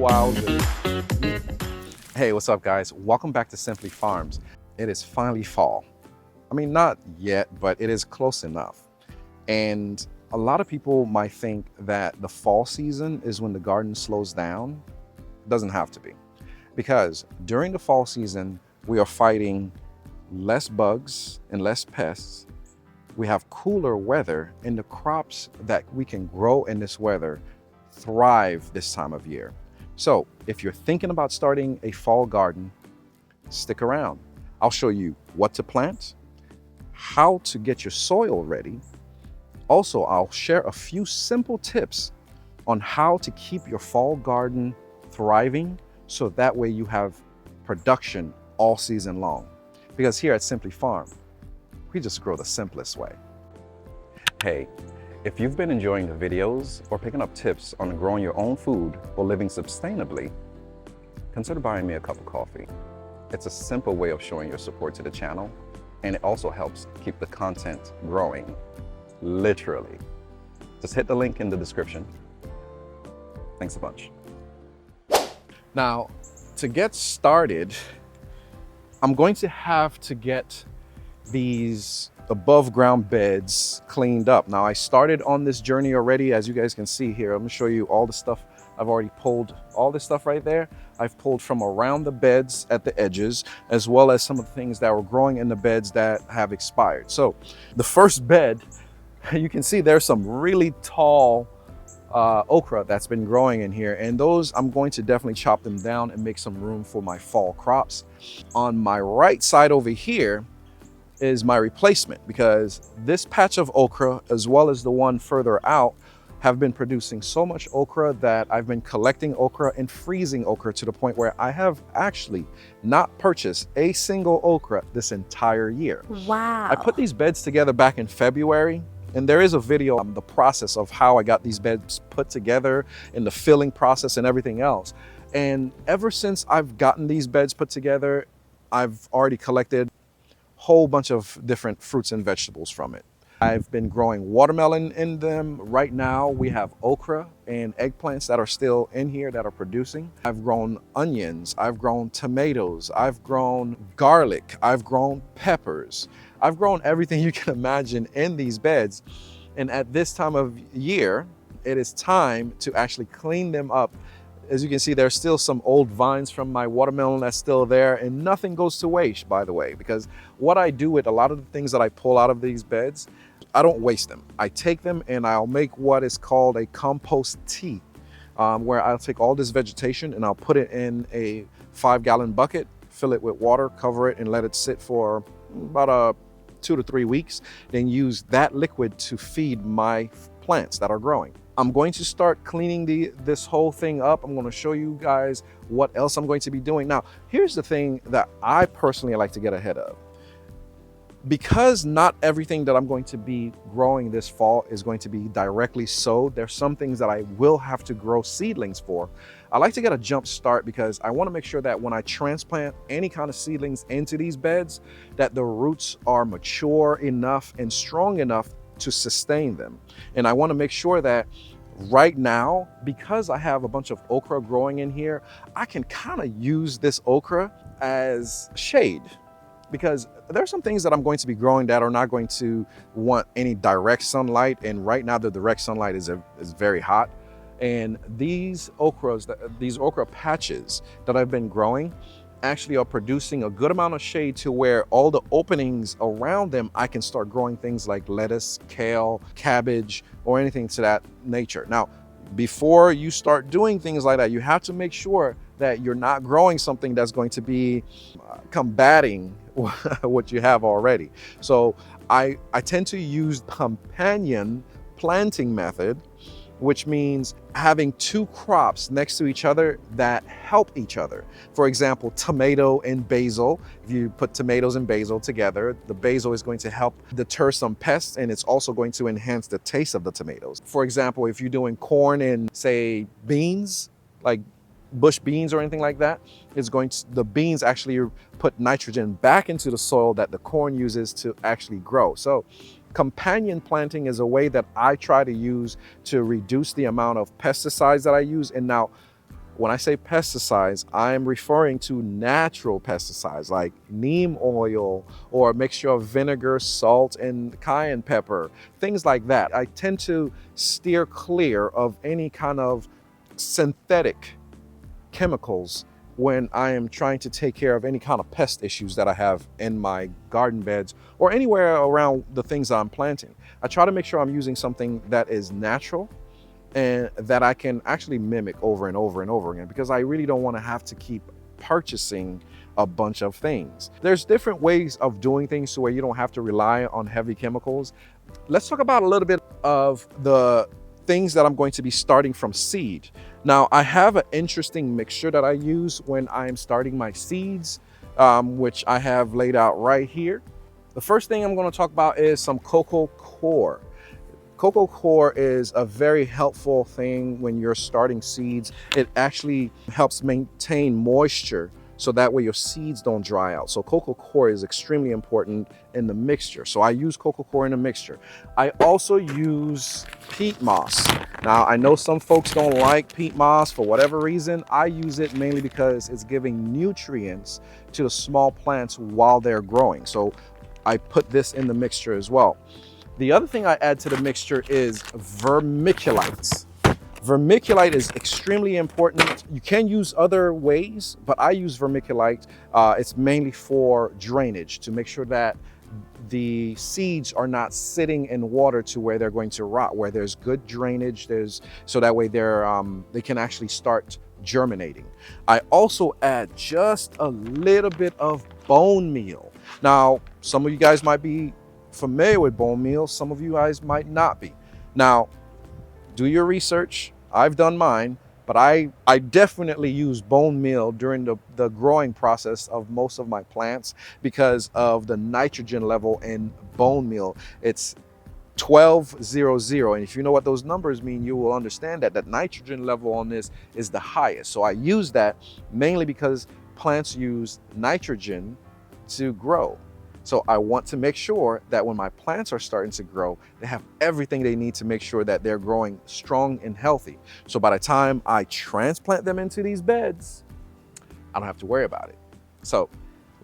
wowzers. Hey, what's up guys? Welcome back to SimpliFarms. It is finally fall. I mean, not yet, but it is close enough. And a lot of people might think that the fall season is when the garden slows down. It doesn't have to be. Because during the fall season, we are fighting less bugs and less pests. We have cooler weather, and the crops that we can grow in this weather thrive this time of year. So if you're thinking about starting a fall garden, stick around. I'll show you what to plant, how to get your soil ready. Also, I'll share a few simple tips on how to keep your fall garden thriving so that way you have production all season long. Because here at SimpliFarm, we just grow the simplest way. Hey, if you've been enjoying the videos or picking up tips on growing your own food or living sustainably, consider buying me a cup of coffee. It's a simple way of showing your support to the channel, and it also helps keep the content growing, literally. Just hit the link in the description. Thanks a bunch. Now, to get started, I'm going to have to get these above ground beds cleaned up. Now, I started on this journey already, as you guys can see here. I'm gonna show you all the stuff I've already pulled. All this stuff right there, I've pulled from around the beds at the edges, as well as some of the things that were growing in the beds that have expired. So the first bed, you can see there's some really tall okra that's been growing in here, and those I'm going to definitely chop them down and make some room for my fall crops. On my right side over here is my replacement, because this patch of okra, as well as the one further out, have been producing so much okra that I've been collecting okra and freezing okra to the point where I have actually not purchased a single okra this entire year. Wow. I put these beds together back in February, and there is a video on the process of how I got these beds put together and the filling process and everything else. And ever since I've gotten these beds put together, I've already collected whole bunch of different fruits and vegetables from it. I've been growing watermelon in them. Right now we have okra and eggplants that are still in here that are producing. I've grown onions, I've grown tomatoes, I've grown garlic, I've grown peppers. I've grown everything you can imagine in these beds. And at this time of year, it is time to actually clean them up. As you can see, there's still some old vines from my watermelon that's still there, and nothing goes to waste, by the way, because what I do with a lot of the things that I pull out of these beds, I don't waste them. I take them and I'll make what is called a compost tea, where I'll take all this vegetation and I'll put it in a 5-gallon bucket, fill it with water, cover it, and let it sit for about 2 to 3 weeks, then use that liquid to feed my plants that are growing. I'm going to start cleaning this whole thing up. I'm going to show you guys what else I'm going to be doing. Now, here's the thing that I personally like to get ahead of. Because not everything that I'm going to be growing this fall is going to be directly sowed, there's some things that I will have to grow seedlings for. I like to get a jump start because I want to make sure that when I transplant any kind of seedlings into these beds, that the roots are mature enough and strong enough to sustain them. And I want to make sure that right now, because I have a bunch of okra growing in here, I can kind of use this okra as shade, because there's some things that I'm going to be growing that are not going to want any direct sunlight. And right now the direct sunlight is very hot. And these okra patches that I've been growing actually are producing a good amount of shade to where all the openings around them, I can start growing things like lettuce, kale, cabbage, or anything to that nature. Now, before you start doing things like that, you have to make sure that you're not growing something that's going to be combating what you have already. So I tend to use the companion planting method, which means having 2 crops next to each other that help each other. For example, tomato and basil. If you put tomatoes and basil together, the basil is going to help deter some pests, and it's also going to enhance the taste of the tomatoes. For example, if you're doing corn and say beans, like bush beans or anything like that, the beans actually put nitrogen back into the soil that the corn uses to actually grow. So companion planting is a way that I try to use to reduce the amount of pesticides that I use. And now When I say pesticides, I'm referring to natural pesticides like neem oil or a mixture of vinegar, salt, and cayenne pepper, things like that. I tend to steer clear of any kind of synthetic chemicals when I am trying to take care of any kind of pest issues that I have in my garden beds or anywhere around the things I'm planting. I try to make sure I'm using something that is natural and that I can actually mimic over and over and over again, because I really don't want to have to keep purchasing a bunch of things. There's different ways of doing things so where you don't have to rely on heavy chemicals. Let's talk about a little bit of the things that I'm going to be starting from seed. Now, I have an interesting mixture that I use when I'm starting my seeds, which I have laid out right here. The first thing I'm going to talk about is some cocoa coir. Cocoa coir is a very helpful thing when you're starting seeds. It actually helps maintain moisture so that way your seeds don't dry out. So cocoa coir is extremely important in the mixture. So I use cocoa coir in the mixture. I also use peat moss. Now, I know some folks don't like peat moss for whatever reason. I use it mainly because it's giving nutrients to the small plants while they're growing. So I put this in the mixture as well. The other thing I add to the mixture is vermiculite. Vermiculite is extremely important. You can use other ways, but I use vermiculite. It's mainly for drainage, to make sure that the seeds are not sitting in water to where they're going to rot, where there's good drainage, so that way they can actually start germinating. I also add just a little bit of bone meal. Now, some of you guys might be familiar with bone meal, some of you guys might not be. Now, do your research. I've done mine, but I definitely use bone meal during the growing process of most of my plants because of the nitrogen level in bone meal. It's 1200, and if you know what those numbers mean, you will understand that that nitrogen level on this is the highest. So I use that mainly because plants use nitrogen to grow. So I want to make sure that when my plants are starting to grow, they have everything they need to make sure that they're growing strong and healthy. So by the time I transplant them into these beds, I don't have to worry about it. So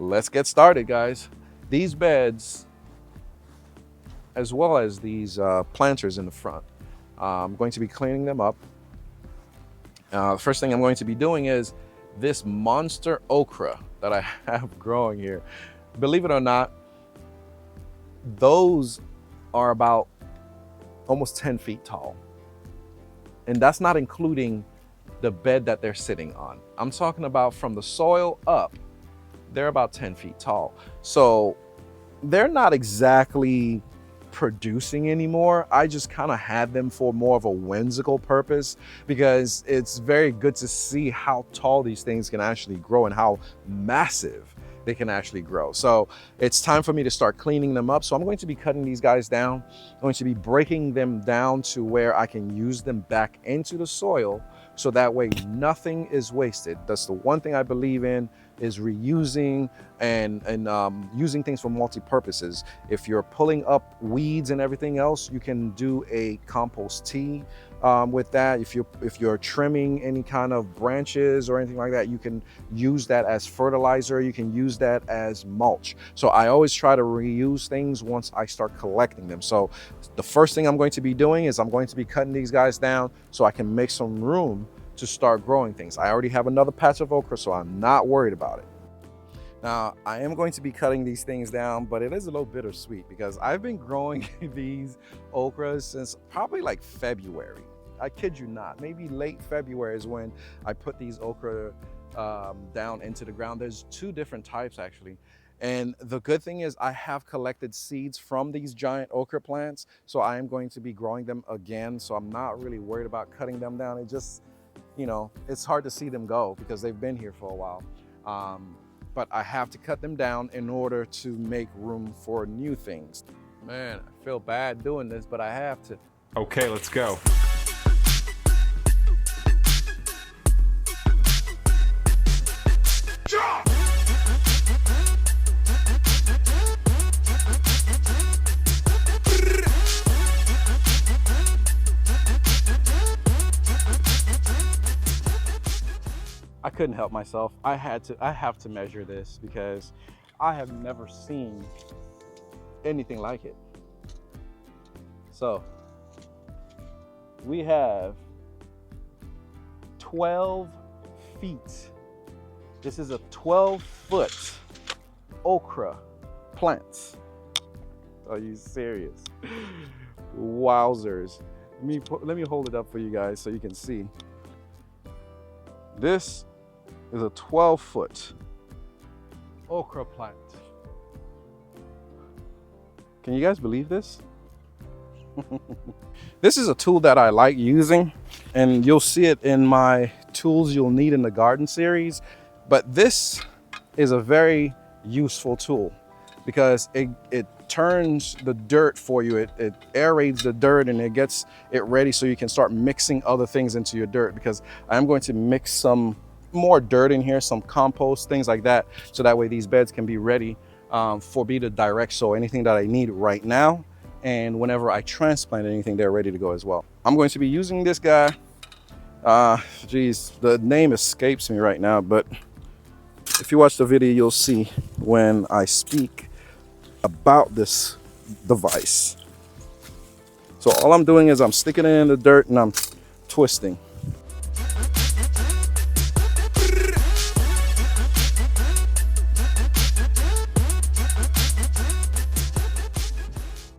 let's get started, guys. These beds, as well as these planters in the front, I'm going to be cleaning them up. The first thing I'm going to be doing is this monster okra that I have growing here. Believe it or not, those are about almost 10 feet tall. And that's not including the bed that they're sitting on. I'm talking about from the soil up, they're about 10 feet tall. So they're not exactly producing anymore. I just kind of had them for more of a whimsical purpose because it's very good to see how tall these things can actually grow and how massive they can actually grow. So it's time for me to start cleaning them up. So I'm going to be cutting these guys down. I'm going to be breaking them down to where I can use them back into the soil so that way nothing is wasted. That's the one thing I believe in, is reusing and using things for multi-purposes. If you're pulling up weeds and everything else, you can do a compost tea with that. If you're trimming any kind of branches or anything like that, you can use that as fertilizer. You can use that as mulch. So I always try to reuse things once I start collecting them. So the first thing I'm going to be doing is I'm going to be cutting these guys down so I can make some room to start growing things. I already have another patch of okra, so I'm not worried about it. Now, I am going to be cutting these things down, but it is a little bittersweet because I've been growing these okras since probably like February. I kid you not, maybe late February is when I put these okra down into the ground. There's two different types actually. And the good thing is I have collected seeds from these giant okra plants. So I am going to be growing them again. So I'm not really worried about cutting them down. It just, you know, it's hard to see them go because they've been here for a while. But I have to cut them down in order to make room for new things. Man, I feel bad doing this, but I have to. Okay, let's go. I couldn't help myself. I have to measure this because I have never seen anything like it. So we have 12 feet. This is a 12-foot okra plant. Are you serious? Wowzers. Let me hold it up for you guys so you can see. This is a 12-foot okra plant. Can you guys believe this? This is a tool that I like using, and you'll see it in my tools you'll need in the garden series. But this is a very useful tool because it turns the dirt for you. It aerates the dirt and it gets it ready so you can start mixing other things into your dirt, because I'm going to mix some more dirt in here, some compost, things like that, so that way these beds can be ready for me to direct sow anything that I need right now. And whenever I transplant anything, they're ready to go as well. I'm going to be using this guy. Geez, the name escapes me right now, but if you watch the video, you'll see when I speak about this device. So all I'm doing is I'm sticking it in the dirt and I'm twisting.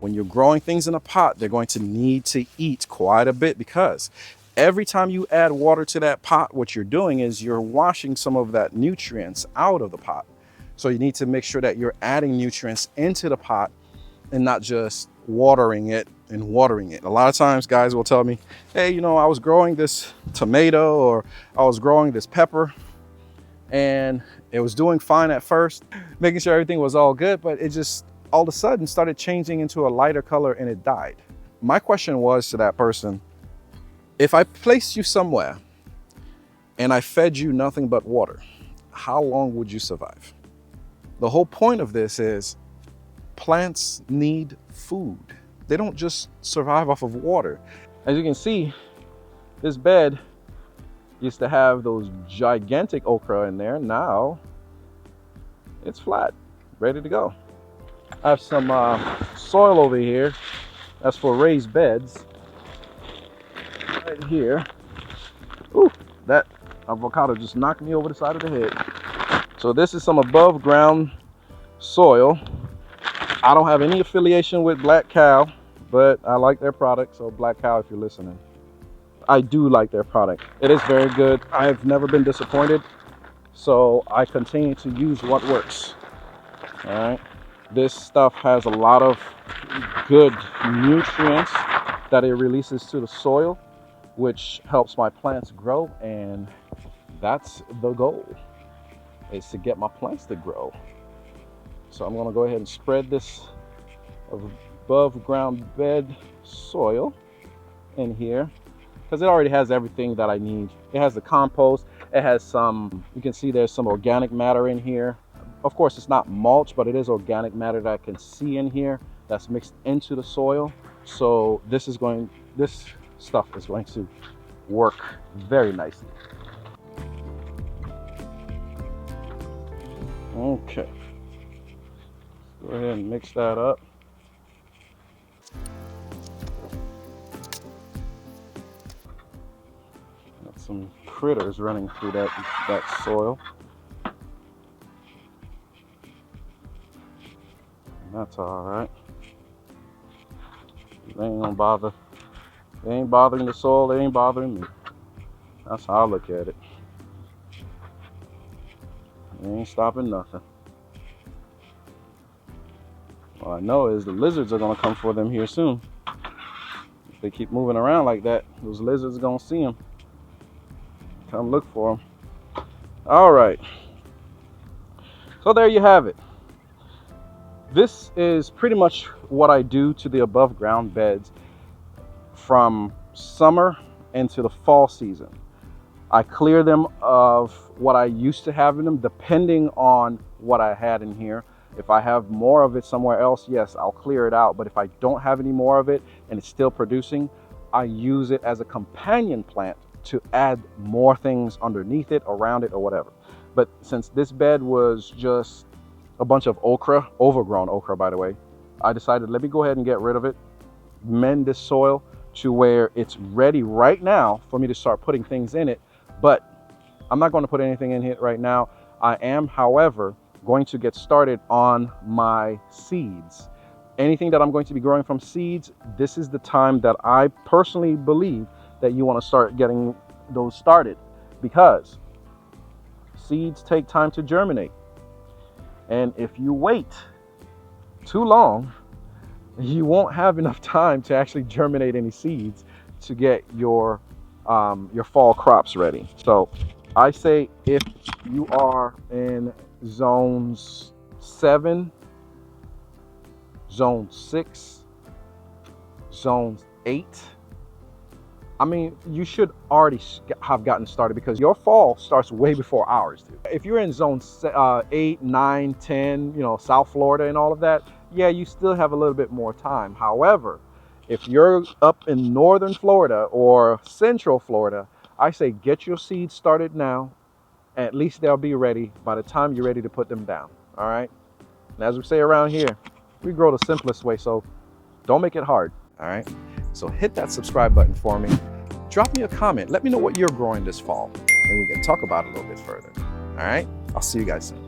When you're growing things in a pot, they're going to need to eat quite a bit, because every time you add water to that pot, what you're doing is you're washing some of that nutrients out of the pot. So you need to make sure that you're adding nutrients into the pot and not just watering it and watering it. A lot of times guys will tell me, hey, you know, I was growing this tomato or I was growing this pepper and it was doing fine at first, making sure everything was all good, but it just all of a sudden started changing into a lighter color and it died. My question was to that person, if I placed you somewhere and I fed you nothing but water, how long would you survive? The whole point of this is plants need food. They don't just survive off of water. As you can see, this bed used to have those gigantic okra in there. Now it's flat, ready to go. I have some soil over here. That's for raised beds. Right here. Ooh, that avocado just knocked me over the side of the head. So this is some above ground soil. I don't have any affiliation with Black Cow, but I like their product. So Black Cow, if you're listening, I do like their product. It is very good. I've never been disappointed. So I continue to use what works. All right. This stuff has a lot of good nutrients that it releases to the soil, which helps my plants grow, and that's the goal, is to get my plants to grow. So I'm going to go ahead and spread this above ground bed soil in here, because it already has everything that I need. It has the compost, it has some, you can see there's some organic matter in here. Of course, it's not mulch, but it is organic matter that I can see in here that's mixed into the soil. So this stuff is going to work very nicely. Okay, go ahead and mix that up. Got some critters running through that soil. That's all right. They ain't gonna bother. They ain't bothering the soil. They ain't bothering me. That's how I look at it. They ain't stopping nothing. All I know is the lizards are gonna come for them here soon. If they keep moving around like that, those lizards are gonna see them. Come look for them. All right. So there you have it. This is pretty much what I do to the above ground beds from summer into the fall season. I clear them of what I used to have in them, depending on what I had in here. If I have more of it somewhere else, yes, I'll clear it out. But if I don't have any more of it and it's still producing, I use it as a companion plant to add more things underneath it, around it, or whatever. But since this bed was just a bunch of okra, overgrown okra, by the way, I decided, let me go ahead and get rid of it, mend this soil to where it's ready right now for me to start putting things in it. But I'm not going to put anything in it right now. I am, however, going to get started on my seeds. Anything that I'm going to be growing from seeds, this is the time that I personally believe that you want to start getting those started, because seeds take time to germinate. And if you wait too long, you won't have enough time to actually germinate any seeds to get your fall crops ready. So I say if you are in zones 7, zone 6, zone 8, I mean, you should already have gotten started, because your fall starts way before ours do. If you're in zone 8, 9, 10, South Florida and all of that, yeah, you still have a little bit more time. However, if you're up in northern Florida or central Florida, I say get your seeds started now. At least they'll be ready by the time you're ready to put them down. All right. And as we say around here, we grow the simplest way, so don't make it hard. All right. So hit that subscribe button for me. Drop me a comment. Let me know what you're growing this fall, and we can talk about it a little bit further. All right. I'll see you guys soon.